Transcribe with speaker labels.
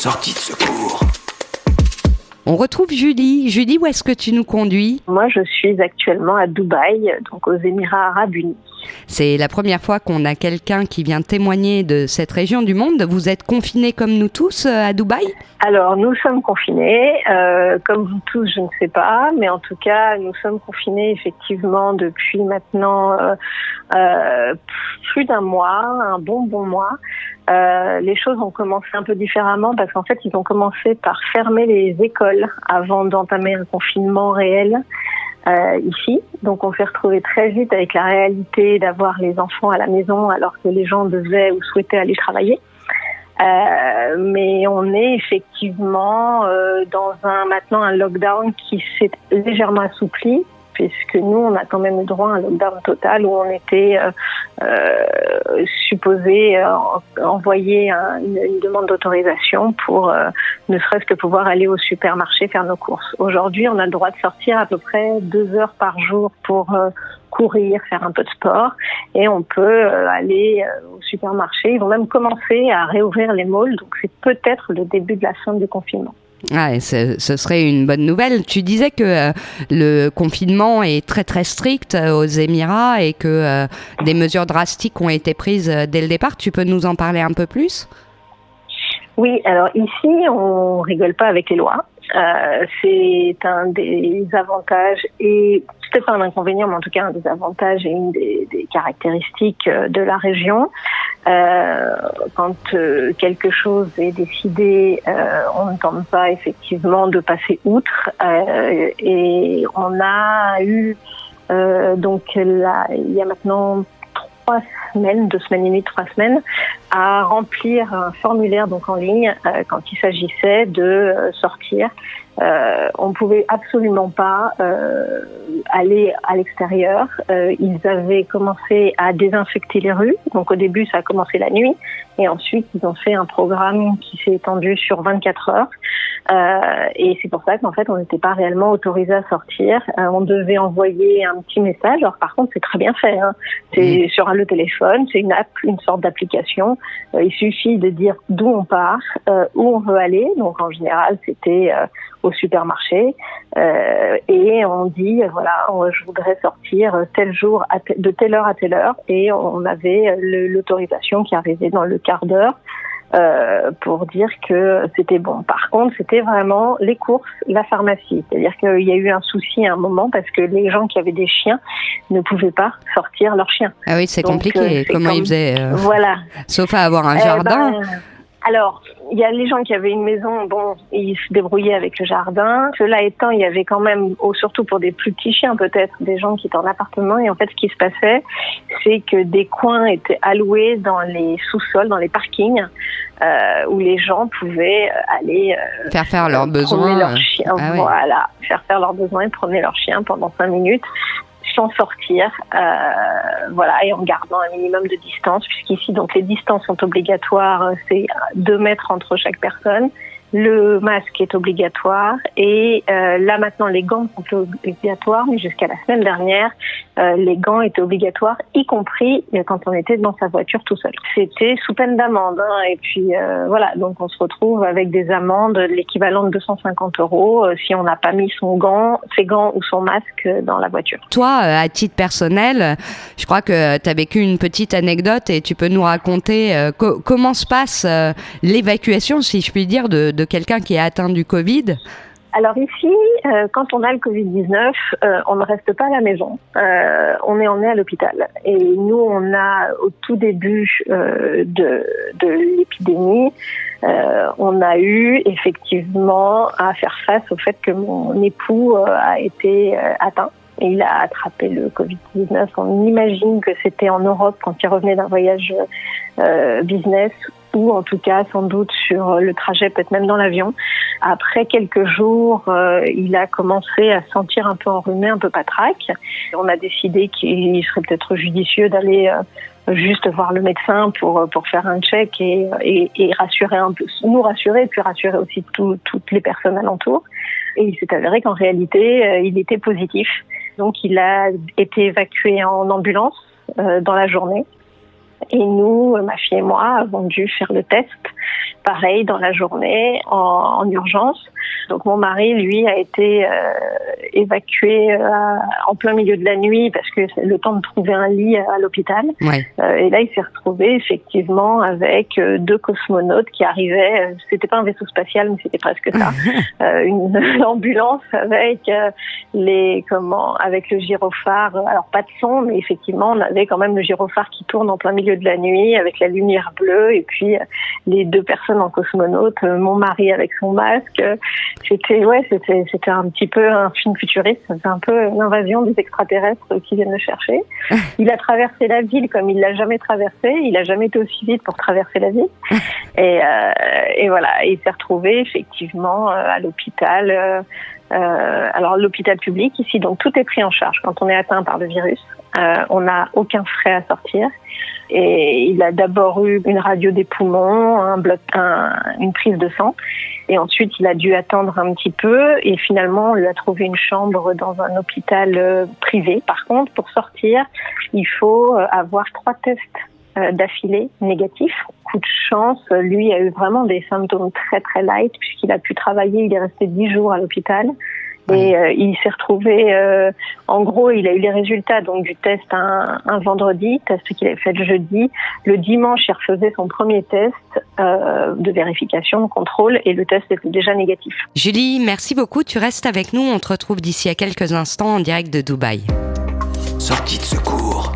Speaker 1: Sortie de secours.
Speaker 2: On retrouve Julie. Julie, où est-ce que tu nous conduis ?
Speaker 3: Moi, je suis actuellement à Dubaï, donc aux Émirats Arabes Unis.
Speaker 2: C'est la première fois qu'on a quelqu'un qui vient témoigner de cette région du monde. Vous êtes confinés comme nous tous à Dubaï ?
Speaker 3: Alors, nous sommes confinés, comme vous tous, je ne sais pas, mais en tout cas, nous sommes confinés effectivement depuis maintenant plus d'un mois, un bon mois. Les choses ont commencé un peu différemment parce qu'en fait, ils ont commencé par fermer les écoles avant d'entamer un confinement réel ici. Donc, on s'est retrouvé très vite avec la réalité d'avoir les enfants à la maison alors que les gens devaient ou souhaitaient aller travailler. Mais on est effectivement dans maintenant un lockdown qui s'est légèrement assoupli, puisque nous, on a quand même eu droit à un lockdown total où on était supposé envoyer une demande d'autorisation pour ne serait-ce que pouvoir aller au supermarché faire nos courses. Aujourd'hui, on a le droit de sortir à peu près 2 heures par jour pour courir, faire un peu de sport, et on peut aller au supermarché. Ils vont même commencer à réouvrir les malls, donc c'est peut-être le début de la fin du confinement.
Speaker 2: Ah, ce serait une bonne nouvelle. Tu disais que le confinement est très très strict aux Émirats et que des mesures drastiques ont été prises dès le départ. Tu peux nous en parler un peu plus ?
Speaker 3: Oui, alors ici, on rigole pas avec les lois. C'est un des avantages et peut-être pas un inconvénient, mais en tout cas un des avantages et une des caractéristiques de la région. Quand quelque chose est décidé, on ne tente pas effectivement de passer outre. Et on a eu donc là, il y a maintenant 3 semaines, 3 semaines, à remplir un formulaire donc en ligne quand il s'agissait de sortir. On pouvait absolument pas aller à l'extérieur. Ils avaient commencé à désinfecter les rues. Donc au début, ça a commencé la nuit. Et ensuite, ils ont fait un programme qui s'est étendu sur 24 heures. Et c'est pour ça qu'en fait, on n'était pas réellement autorisé à sortir. On devait envoyer un petit message. Alors par contre, c'est très bien fait. Hein. C'est sur le téléphone, c'est une app, une sorte d'application. Il suffit de dire d'où on part, où on veut aller. Donc en général, c'était au supermarché. Et on dit, voilà, je voudrais sortir tel jour, de telle heure à telle heure. Et on avait l'autorisation qui arrivait dans le quart d'heure. Pour dire que c'était bon. Par contre, c'était vraiment les courses, la pharmacie. C'est-à-dire qu'il y a eu un souci à un moment parce que les gens qui avaient des chiens ne pouvaient pas sortir leurs chiens.
Speaker 2: Ah oui, c'est compliqué. Comment ils faisaient
Speaker 3: Voilà.
Speaker 2: Sauf à avoir un jardin.
Speaker 3: Alors, il y a les gens qui avaient une maison, bon, ils se débrouillaient avec le jardin. Cela étant, il y avait quand même, surtout pour des plus petits chiens peut-être, des gens qui étaient en appartement. Et en fait, ce qui se passait, c'est que des coins étaient alloués dans les sous-sols, dans les parkings, où les gens pouvaient aller
Speaker 2: faire leurs besoins.
Speaker 3: Leurs chiens, voilà, faire leurs besoins et promener leurs chiens pendant 5 minutes. Sans sortir, voilà, et en gardant un minimum de distance, puisqu'ici, donc, les distances sont obligatoires, c'est 2 mètres entre chaque personne. Le masque est obligatoire et là maintenant les gants sont obligatoires, mais jusqu'à la semaine dernière les gants étaient obligatoires, y compris quand on était dans sa voiture tout seul. C'était sous peine d'amende, hein, et puis voilà, donc on se retrouve avec des amendes l'équivalent de 250 € si on n'a pas mis ses gants ou son masque dans la voiture.
Speaker 2: Toi, à titre personnel, je crois que tu as vécu une petite anecdote et tu peux nous raconter comment se passe l'évacuation, si je puis dire, de quelqu'un qui est atteint du Covid.
Speaker 3: Alors ici, quand on a le Covid-19, on ne reste pas à la maison. On est emmené à l'hôpital. Et nous, on a, au tout début de l'épidémie, on a eu effectivement à faire face au fait que mon époux a été atteint. Et il a attrapé le Covid-19. On imagine que c'était en Europe quand il revenait d'un voyage business, ou en tout cas sans doute sur le trajet, peut-être même dans l'avion. Après quelques jours, il a commencé à se sentir un peu enrhumé, un peu patraque. On a décidé qu'il serait peut-être judicieux d'aller juste voir le médecin pour faire un check et rassurer un peu, nous rassurer et puis rassurer aussi toutes les personnes alentour. Et il s'est avéré qu'en réalité, il était positif. Donc il a été évacué en ambulance dans la journée. Et nous, ma fille et moi, avons dû faire le test, pareil, dans la journée, en urgence. Donc mon mari, lui, a été évacué en plein milieu de la nuit parce que c'est le temps de trouver un lit à l'hôpital.
Speaker 2: Ouais.
Speaker 3: Et là, il s'est retrouvé effectivement avec 2 cosmonautes qui arrivaient. C'était pas un vaisseau spatial, mais c'était presque ça. Une ambulance avec avec le gyrophare. Alors pas de son, mais effectivement, on avait quand même le gyrophare qui tourne en plein milieu de la nuit avec la lumière bleue et puis les 2 personnes en cosmonaute, mon mari avec son masque. C'était un petit peu un film futuriste, c'était un peu l'invasion des extraterrestres qui viennent le chercher. Il a traversé la ville comme il l'a jamais traversée, il a jamais été aussi vite pour traverser la ville. Et voilà, il s'est retrouvé effectivement à l'hôpital. Alors l'hôpital public ici, donc tout est pris en charge quand on est atteint par le virus. On n'a aucun frais à sortir. Et il a d'abord eu une radio des poumons, une prise de sang. Et ensuite, il a dû attendre un petit peu. Et finalement, on lui a trouvé une chambre dans un hôpital privé. Par contre, pour sortir, il faut avoir 3 tests d'affilée négatifs. Coup de chance, lui a eu vraiment des symptômes très très light puisqu'il a pu travailler. Il est resté 10 jours à l'hôpital. Et il s'est retrouvé, en gros, il a eu les résultats donc du test un vendredi, test qu'il avait fait le jeudi. Le dimanche, il refaisait son premier test de vérification, de contrôle, et le test était déjà négatif.
Speaker 2: Julie, merci beaucoup. Tu restes avec nous. On te retrouve d'ici à quelques instants en direct de Dubaï.
Speaker 1: Sortie de secours.